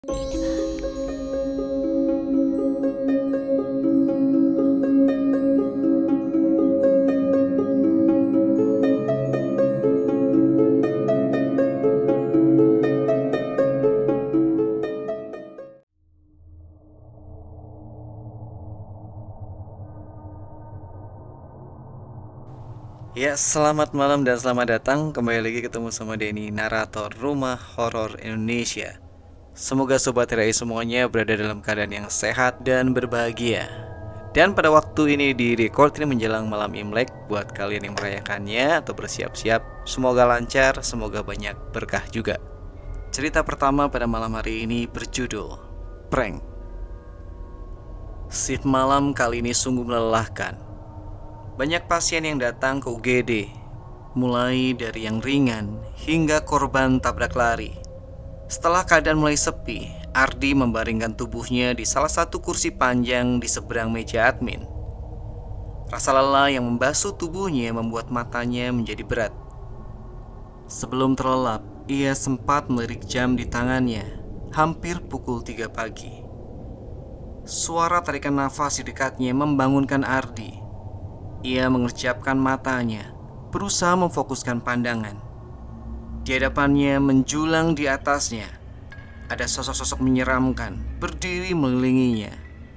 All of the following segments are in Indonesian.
Ya, selamat malam dan selamat datang. Kembali lagi ketemu sama Denny, narator Rumah Horor Indonesia. Semoga Sobat Rai semuanya berada dalam keadaan yang sehat dan berbahagia. Dan pada waktu ini di record ini menjelang malam Imlek. Buat kalian yang merayakannya atau bersiap-siap, semoga lancar, semoga banyak berkah juga. Cerita pertama pada malam hari ini berjudul Prank. Shift malam kali ini sungguh melelahkan. Banyak pasien yang datang ke UGD, mulai dari yang ringan hingga korban tabrak lari. Setelah keadaan mulai sepi, Ardi membaringkan tubuhnya di salah satu kursi panjang di seberang meja admin. Rasa lelah yang membasuh tubuhnya membuat matanya menjadi berat. Sebelum terlelap, ia sempat melirik jam di tangannya, hampir pukul 3 pagi. Suara tarikan nafas di dekatnya membangunkan Ardi. Ia mengerjapkan matanya, berusaha memfokuskan pandangan. Di hadapannya menjulang di atasnya, ada sosok-sosok menyeramkan berdiri mengelilinginya,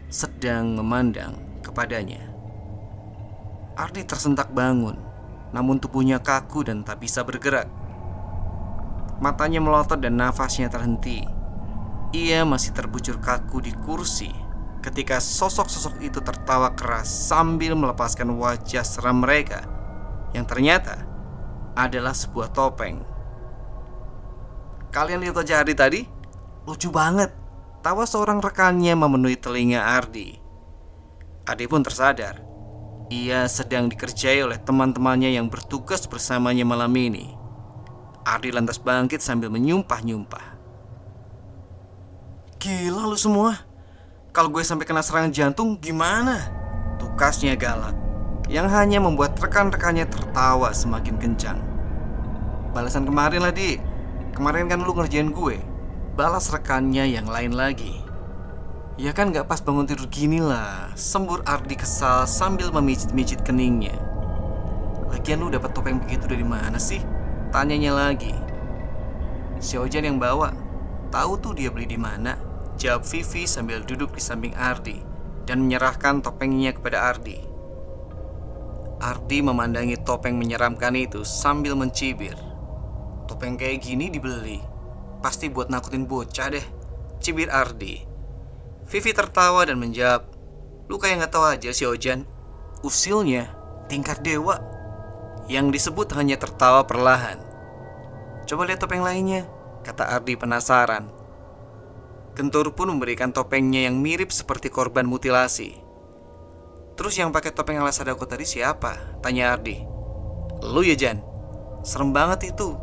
sedang memandang kepadanya. Ardi tersentak bangun, namun tubuhnya kaku dan tak bisa bergerak. Matanya melotot dan nafasnya terhenti. Ia masih terbujur kaku di kursi ketika sosok-sosok itu tertawa keras sambil melepaskan wajah seram mereka, yang ternyata adalah sebuah topeng. Kalian lihat wajah Ardi tadi? Lucu banget. Tawa seorang rekannya memenuhi telinga Ardi. Ardi pun tersadar ia sedang dikerjai oleh teman-temannya yang bertugas bersamanya malam ini. Ardi lantas bangkit sambil menyumpah-nyumpah. Gila lu semua. Kalau gue sampai kena serangan jantung gimana? Tukasnya galak, yang hanya membuat rekan-rekannya tertawa semakin kencang. Balasan kemarin lah, Di. Kemarin kan lu ngerjain gue. Balas rekannya yang lain lagi. Ya kan gak pas bangun tidur gini lah, sembur Ardi kesal sambil memijit-mijit keningnya. Lagian lu dapat topeng begitu dari mana sih? Tanyanya lagi. Si Ojan yang bawa. Tahu tuh dia beli di mana? Jawab Vivi sambil duduk di samping Ardi dan menyerahkan topengnya kepada Ardi. Ardi memandangi topeng menyeramkan itu sambil mencibir. Topeng kayak gini dibeli, pasti buat nakutin bocah deh, cibir Ardi. Vivi tertawa dan menjawab, lu kayak gak tahu aja si Ojan. Usilnya tingkat dewa. Yang disebut hanya tertawa perlahan. Coba lihat topeng lainnya, kata Ardi penasaran. Gentur pun memberikan topengnya yang mirip seperti korban mutilasi. Terus yang pakai topeng ala Sadako tadi siapa? Tanya Ardi. Lu ya Jan? Serem banget itu.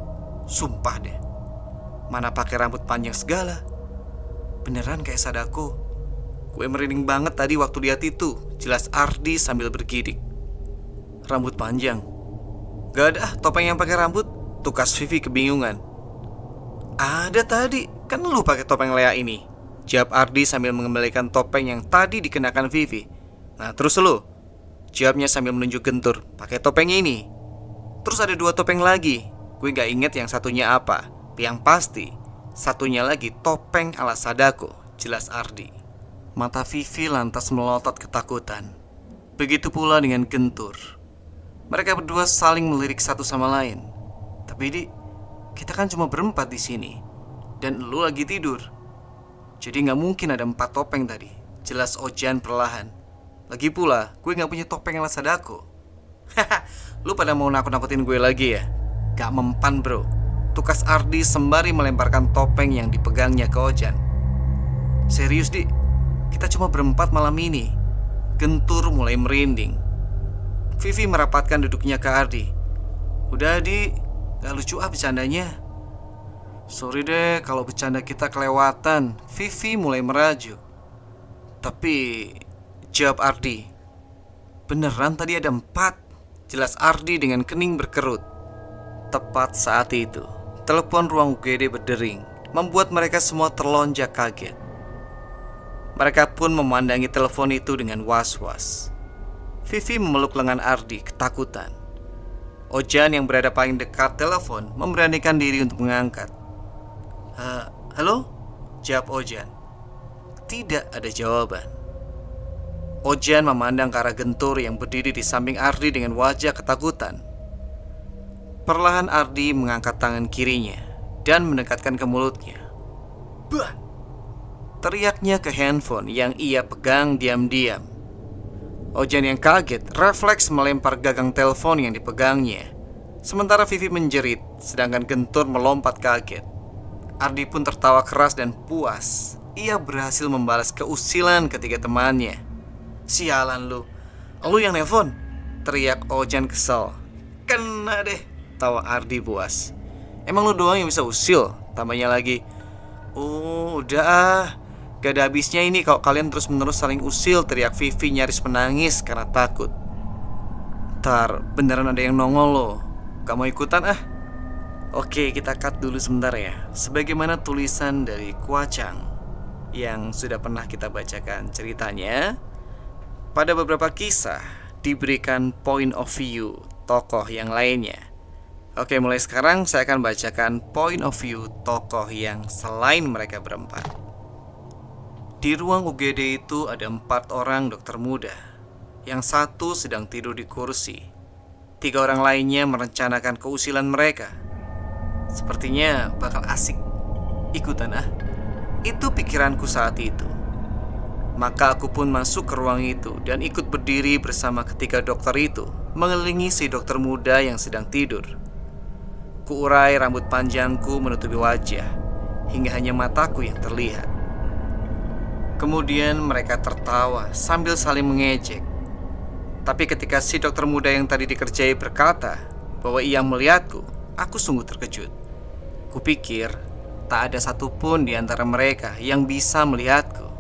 Sumpah deh. Mana pakai rambut panjang segala. Beneran kayak Sadako. Gue merinding banget tadi waktu lihat itu. Jelas Ardi sambil bergidik. Rambut panjang? Gak ada topeng yang pakai rambut. Tukas Vivi kebingungan. Ada tadi, kan lu pakai topeng Lea ini, jawab Ardi sambil mengembalikan topeng yang tadi dikenakan Vivi. Nah terus lu? Jawabnya sambil menunjuk Gentur, pakai topeng ini. Terus ada 2 topeng lagi. Gue gak inget yang satunya apa. Yang pasti satunya lagi topeng ala Sadako, jelas Ardi. Mata Vivi lantas melotot ketakutan. Begitu pula dengan Gentur. Mereka berdua saling melirik satu sama lain. Tapi Di, kita kan cuma berempat di sini, dan lu lagi tidur. Jadi gak mungkin ada 4 topeng tadi, jelas Ojan perlahan. Lagi pula, gue gak punya topeng ala Sadako. Haha, lu pada mau nakut-nakutin gue lagi ya? Gak mempan bro, tukas Ardi sembari melemparkan topeng yang dipegangnya ke Ojan. Serius Di, kita cuma berempat malam ini. Gentur mulai merinding. Vivi merapatkan duduknya ke Ardi. Udah Di, gak lucu bercandanya. Sorry deh kalau bercanda kita kelewatan. Vivi mulai merajuk. Tapi, jawab Ardi. Beneran tadi ada 4, jelas Ardi dengan kening berkerut. Tepat saat itu, telepon ruang UGD berdering membuat mereka semua terlonjak kaget. Mereka pun memandangi telepon itu dengan was-was. Vivi memeluk lengan Ardi ketakutan. Ojan yang berada paling dekat telepon memberanikan diri untuk mengangkat. Halo? Jawab Ojan. Tidak ada jawaban. Ojan memandang ke arah Gentur yang berdiri di samping Ardi dengan wajah ketakutan. Perlahan Ardi mengangkat tangan kirinya dan mendekatkan ke mulutnya. Bah! Teriaknya ke handphone yang ia pegang diam-diam. Ojan yang kaget refleks melempar gagang telepon yang dipegangnya. Sementara Vivi menjerit, sedangkan Gentur melompat kaget. Ardi pun tertawa keras dan puas. Ia berhasil membalas keusilan ketiga temannya. Sialan lu yang nelpon, teriak Ojan kesal. Kena deh, tawa Ardi puas. Emang lu doang yang bisa usil, tambahnya lagi. Udah gak ada habisnya ini kalau kalian terus-menerus saling usil, teriak Vivi nyaris menangis karena takut. Ntar beneran ada yang nongol loh. Gak mau ikutan ah? Oke, kita cut dulu sebentar ya. Sebagaimana tulisan dari Kuacang yang sudah pernah kita bacakan ceritanya, pada beberapa kisah diberikan point of view tokoh yang lainnya. Oke, mulai sekarang saya akan bacakan point of view tokoh yang selain mereka berempat. Di ruang UGD itu ada 4 orang dokter muda. Yang satu sedang tidur di kursi. 3 orang lainnya merencanakan keusilan mereka. Sepertinya bakal asik. Ikutan ah. Itu pikiranku saat itu. Maka aku pun masuk ke ruang itu dan ikut berdiri bersama ketiga dokter itu, mengelilingi si dokter muda yang sedang tidur. Kuurai rambut panjangku menutupi wajah, hingga hanya mataku yang terlihat. Kemudian mereka tertawa sambil saling mengejek. Tapi ketika si dokter muda yang tadi dikerjai berkata bahwa ia melihatku, aku sungguh terkejut. Kupikir tak ada satupun di antara mereka yang bisa melihatku.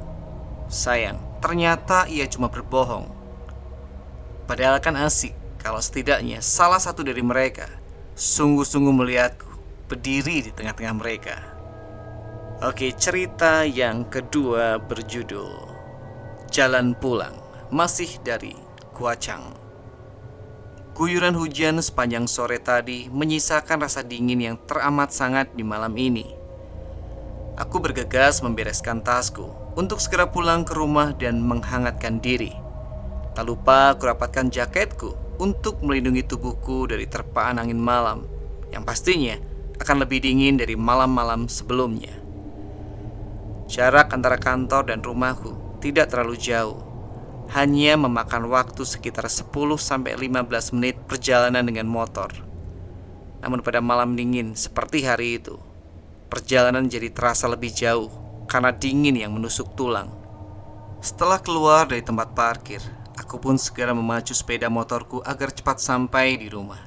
Sayang, ternyata ia cuma berbohong. Padahal kan asik kalau setidaknya salah satu dari mereka sungguh-sungguh melihatku berdiri di tengah-tengah mereka. Oke, cerita yang kedua berjudul Jalan Pulang, masih dari Kuacang. Guyuran hujan sepanjang sore tadi menyisakan rasa dingin yang teramat sangat di malam ini. Aku bergegas membereskan tasku untuk segera pulang ke rumah dan menghangatkan diri. Tak lupa aku rapatkan jaketku untuk melindungi tubuhku dari terpaan angin malam yang pastinya akan lebih dingin dari malam-malam sebelumnya. Jarak antara kantor dan rumahku tidak terlalu jauh. Hanya memakan waktu sekitar 10-15 menit perjalanan dengan motor. Namun pada malam dingin seperti hari itu, perjalanan jadi terasa lebih jauh karena dingin yang menusuk tulang. Setelah keluar dari tempat parkir, aku pun segera memacu sepeda motorku agar cepat sampai di rumah.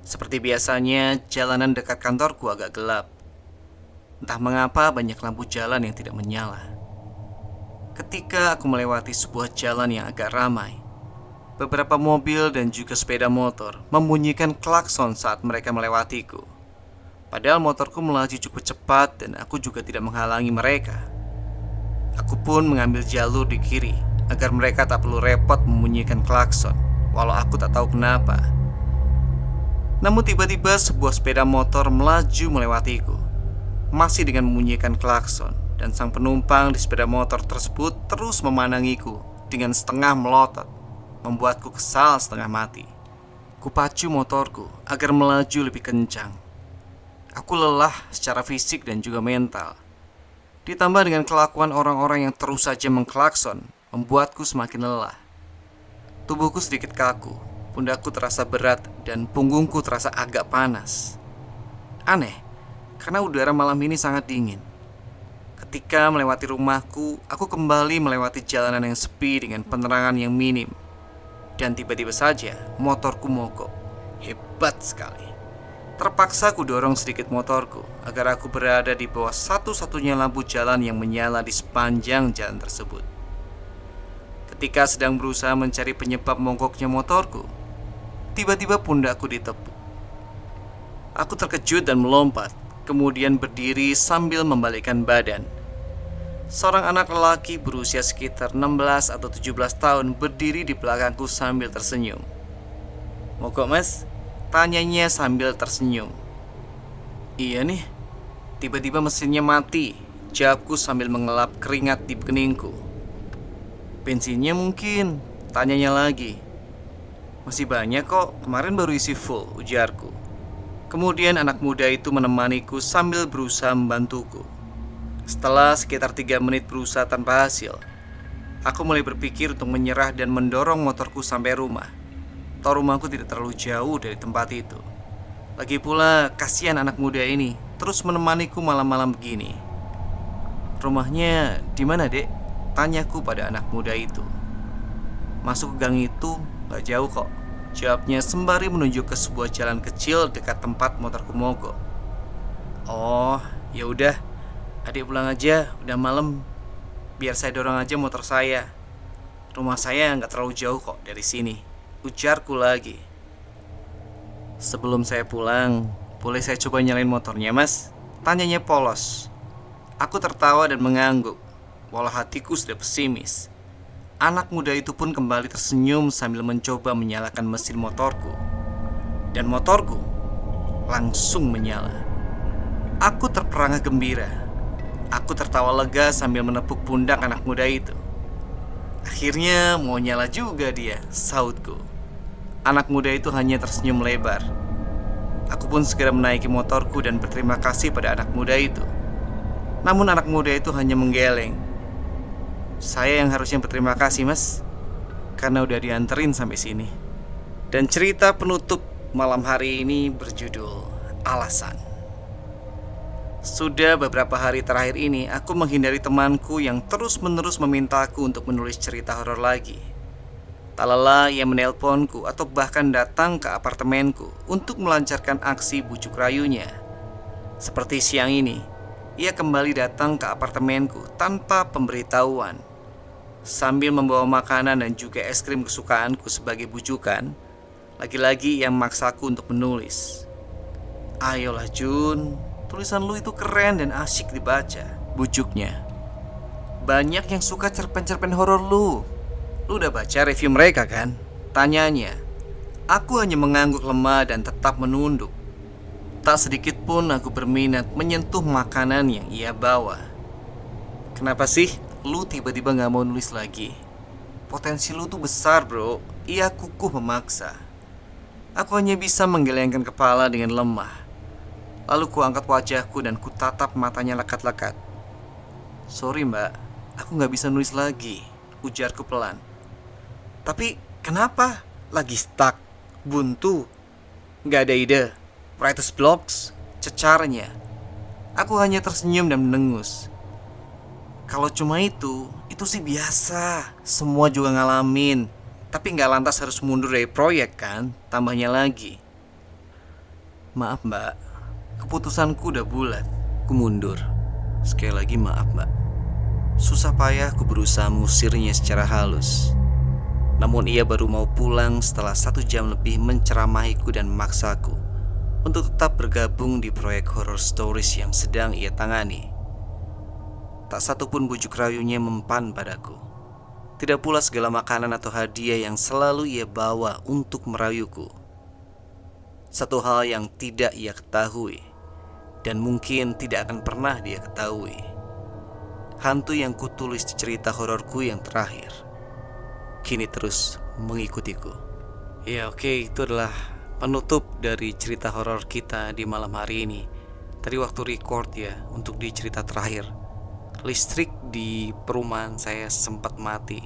Seperti biasanya, jalanan dekat kantorku agak gelap. Entah mengapa banyak lampu jalan yang tidak menyala. Ketika aku melewati sebuah jalan yang agak ramai, beberapa mobil dan juga sepeda motor membunyikan klakson saat mereka melewatiku. Padahal motorku melaju cukup cepat dan aku juga tidak menghalangi mereka. Aku pun mengambil jalur di kiri agar mereka tak perlu repot membunyikan klakson, walau aku tak tahu kenapa. Namun tiba-tiba sebuah sepeda motor melaju melewatiku, masih dengan membunyikan klakson, dan sang penumpang di sepeda motor tersebut terus memandangiku dengan setengah melotot, membuatku kesal setengah mati. Kupacu motorku agar melaju lebih kencang. Aku lelah secara fisik dan juga mental. Ditambah dengan kelakuan orang-orang yang terus saja mengklakson, membuatku semakin lelah. Tubuhku sedikit kaku, pundakku terasa berat dan punggungku terasa agak panas. Aneh, karena udara malam ini sangat dingin. Ketika melewati rumahku, aku kembali melewati jalanan yang sepi dengan penerangan yang minim. Dan tiba-tiba saja motorku mogok. Hebat sekali. Terpaksa ku dorong sedikit motorku agar aku berada di bawah satu-satunya lampu jalan yang menyala di sepanjang jalan tersebut. Ketika sedang berusaha mencari penyebab mogoknya motorku, tiba-tiba pundakku ditepuk. Aku terkejut dan melompat. kemudian berdiri sambil membalikkan badan. Seorang anak lelaki berusia sekitar 16 atau 17 tahun berdiri di belakangku sambil tersenyum. "Mogok mas?" tanyanya sambil tersenyum. "Iya nih, tiba-tiba mesinnya mati," jawabku sambil mengelap keringat di keningku. "Bensinnya mungkin," tanyanya lagi. "Masih banyak kok, kemarin baru isi full," ujarku. Kemudian anak muda itu menemaniku sambil berusaha membantuku. Setelah sekitar 3 menit berusaha tanpa hasil, aku mulai berpikir untuk menyerah dan mendorong motorku sampai rumah. Toh rumahku tidak terlalu jauh dari tempat itu. Lagi pula kasihan anak muda ini terus menemaniku malam-malam begini. "Rumahnya di mana, Dek?" tanyaku pada anak muda itu. "Masuk ke gang itu, gak jauh kok," jawabnya sembari menunjuk ke sebuah jalan kecil dekat tempat motorku mogok. "Oh, ya udah. Adik pulang aja, udah malam. Biar saya dorong aja motor saya. Rumah saya nggak terlalu jauh kok dari sini," ujarku lagi. "Sebelum saya pulang, boleh saya coba nyalain motornya, Mas?" tanyanya polos. Aku tertawa dan mengangguk, walau hatiku sudah pesimis. Anak muda itu pun kembali tersenyum sambil mencoba menyalakan mesin motorku. Dan motorku langsung menyala. Aku terperangah gembira. Aku tertawa lega sambil menepuk pundak anak muda itu. "Akhirnya mau nyala juga dia," sautku. Anak muda itu hanya tersenyum lebar. Aku pun segera menaiki motorku dan berterima kasih pada anak muda itu. Namun anak muda itu hanya menggeleng. "Saya yang harusnya berterima kasih, Mas, karena udah dianterin sampai sini." Dan cerita penutup malam hari ini berjudul Alasan. Sudah beberapa hari terakhir ini aku menghindari temanku yang terus-menerus memintaku untuk menulis cerita horor lagi. Tak lelah ia menelponku atau bahkan datang ke apartemenku untuk melancarkan aksi bujuk rayunya. Seperti siang ini, ia kembali datang ke apartemenku tanpa pemberitahuan. Sambil membawa makanan dan juga es krim kesukaanku sebagai bujukan, lagi-lagi ia memaksaku untuk menulis. "Ayolah Jun, tulisan lu itu keren dan asyik dibaca," bujuknya. "Banyak yang suka cerpen-cerpen horor lu. Lu udah baca review mereka kan?" tanyanya. Aku hanya mengangguk lemah dan tetap menunduk. Tak sedikit pun aku berminat menyentuh makanan yang ia bawa. "Kenapa sih lu tiba-tiba gak mau nulis lagi? Potensi lu tuh besar bro," ia kukuh memaksa. Aku hanya bisa menggelengkan kepala dengan lemah. Lalu kuangkat wajahku dan kutatap matanya lekat-lekat. "Sorry mbak, aku gak bisa nulis lagi," ujarku pelan. "Tapi kenapa? Lagi stuck? Buntu? Gak ada ide? Writer's blocks?" cecarnya. Aku hanya tersenyum dan mendengus. "Kalau cuma itu sih biasa. Semua juga ngalamin. Tapi gak lantas harus mundur dari proyek kan?" tambahnya lagi. "Maaf mbak, keputusanku udah bulat. Aku mundur. Sekali lagi maaf mbak." Susah payah aku berusaha mengusirnya secara halus. Namun ia baru mau pulang setelah 1 jam lebih menceramahiku dan memaksaku untuk tetap bergabung di proyek horror stories yang sedang ia tangani. Tak satu pun bujuk rayunya mempan padaku. Tidak pula segala makanan atau hadiah yang selalu ia bawa untuk merayuku. Satu hal yang tidak ia ketahui, dan mungkin tidak akan pernah dia ketahui, hantu yang kutulis di cerita hororku yang terakhir kini terus mengikutiku. Ya oke, itu adalah penutup dari cerita horor kita di malam hari ini. Tadi waktu record ya, untuk di cerita terakhir, listrik di perumahan saya sempat mati.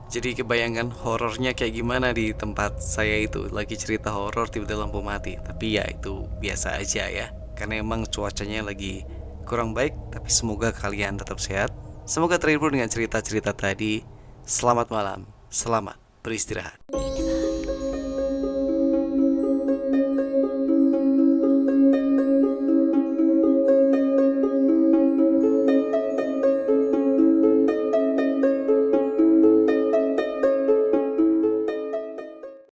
Jadi kebayangkan horornya kayak gimana di tempat saya itu. Lagi cerita horor tiba-tiba lampu mati. Tapi ya itu biasa aja ya, karena emang cuacanya lagi kurang baik. Tapi semoga kalian tetap sehat. Semoga terhibur dengan cerita-cerita tadi. Selamat malam, selamat beristirahat.